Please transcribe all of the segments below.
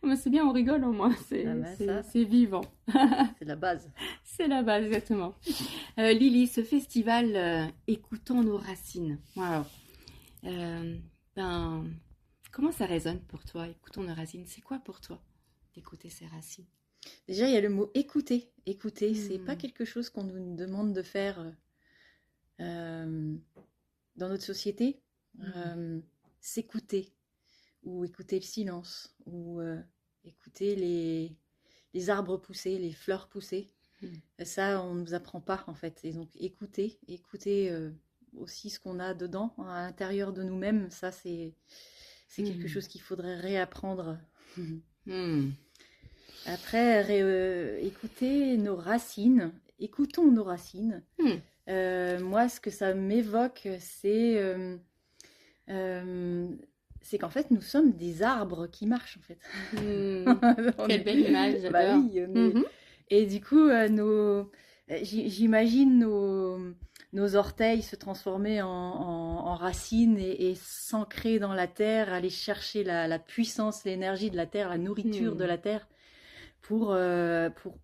Mais c'est bien, on rigole au moins, Ah ben ça, c'est vivant. c'est la base. C'est la base, exactement. Lily, ce festival Écoutons nos racines. Wow. Euh, ben, comment ça résonne pour toi, Écoutons nos racines? C'est quoi pour toi d'écouter ses racines? Déjà, il y a le mot écouter. Écouter, c'est pas Hmm. quelque chose qu'on nous demande de faire euh, dans notre société. Hmm. S'écouter, ou écouter le silence, ou écouter les arbres pousser, les fleurs pousser. Hmm. Ça, on ne nous apprend pas en fait. Et donc écouter aussi ce qu'on a dedans, à l'intérieur de nous-mêmes, ça c'est quelque Hmm. chose qu'il faudrait réapprendre. Hmm. Après, écouter nos racines, écoutons nos racines. Hmm. Moi, ce que ça m'évoque, euh, c'est qu'en fait, nous sommes des arbres qui marchent en fait. Hmm. On Quelle est- belle image, Bah j'adore. oui, Mhm. et du coup, j'imagine nos orteils se transformer en racines et s'ancrer dans la terre, aller chercher la puissance, l'énergie de la terre, la nourriture de Hmm. la terre pour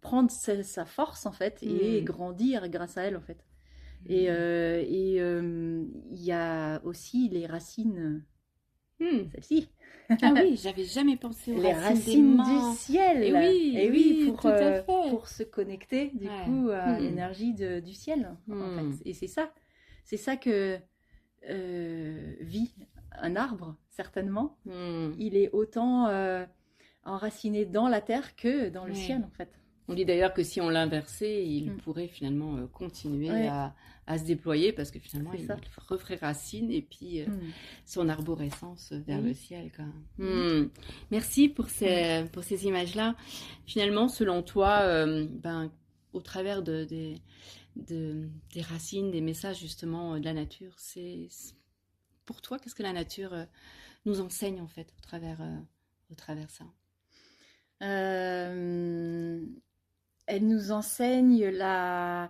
prendre sa force en fait et Hmm. grandir grâce à elle en fait. Hmm. Il y a aussi les racines, Hmm. celles-ci. Ah oui, j'avais jamais pensé aux Les racines des racines du mains. ciel. Et oui, Oui, tout à fait. pour se connecter du Ouais. coup à Hmm. l'énergie du ciel en Hmm. fait. Et c'est ça que vit un arbre certainement. Hmm. Il est autant enraciné dans la terre que dans le Ouais. ciel en fait. On dit d'ailleurs que si on l'inversait, il Mm. pourrait finalement continuer Ouais, à se déployer parce que finalement, c'est il ça. referait racine et puis Mm. son arborescence vers le Oui. ciel, quoi. Oui. Merci Mm. pour ces images-là. Finalement, selon toi, au travers des racines, des messages justement de la nature, pour toi, qu'est-ce que la nature nous enseigne en fait au travers ça? Euh, Elle nous enseigne euh,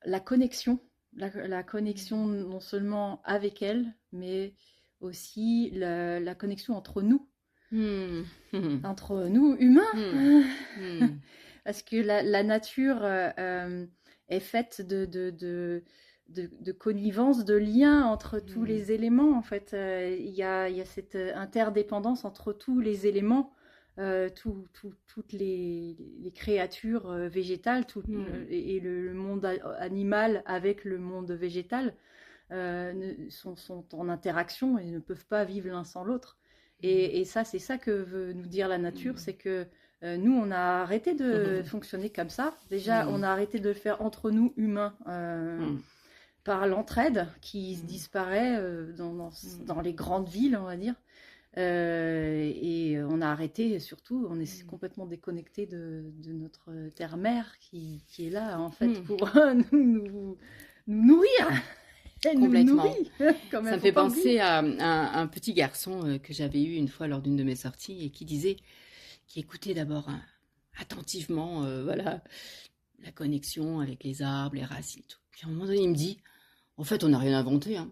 la connexion, la connexion non seulement avec elle, mais aussi la connexion Hmm. Hmm. entre nous humains. Hmm. Hmm. Parce que la nature est faite de connivence, de liens entre tous Hmm. les éléments. En fait, il y a cette interdépendance entre tous les éléments, toutes les créatures végétales Hmm. et le monde animal avec le monde végétal sont en interaction et ne peuvent pas vivre l'un sans l'autre. Et ça, c'est ça que veut nous dire la nature, Hmm. c'est que nous, on a arrêté de fonctionner comme ça. Déjà, on Hmm. a arrêté de le faire entre nous, humains, Hmm. par l'entraide qui Hmm. disparaît Hmm. dans les grandes villes, on va dire. Et on a arrêté, surtout, on est Hmm. complètement déconnecté de notre terre-mère qui est là, en fait, Hmm. pour nous nourrir. Elle nous Complètement. nourrit, quand Ça même, me faut fait pas oublier. penser à un petit garçon que j'avais eu une fois lors d'une de mes sorties et qui écoutait d'abord attentivement, voilà, la connexion avec les arbres, les racines, tout. Puis à un moment donné, il me dit, en fait, on n'a rien inventé, hein.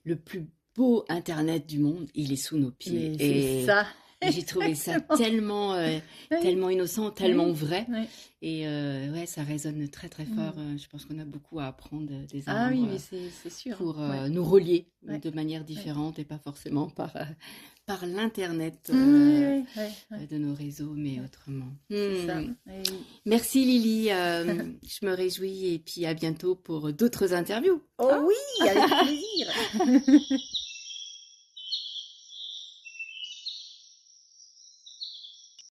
Le plus beau Internet du monde, il est sous nos pieds. Mais c'est ça, Et j'ai trouvé ça exactement. Oui, tellement innocent, tellement oui, vrai. oui. Et ouais, ça résonne très très fort. Mm. Je pense qu'on a beaucoup à apprendre des Ah oui, arbres mais c'est sûr. pour Ouais, nous relier ouais, de manière ouais. différente et pas forcément par l'Internet Oui, oui, ouais, de nos réseaux, mais ouais. autrement. C'est ça. Oui. Merci Lily, je me réjouis et puis à bientôt pour d'autres interviews. Oh Hein. oui, avec plaisir.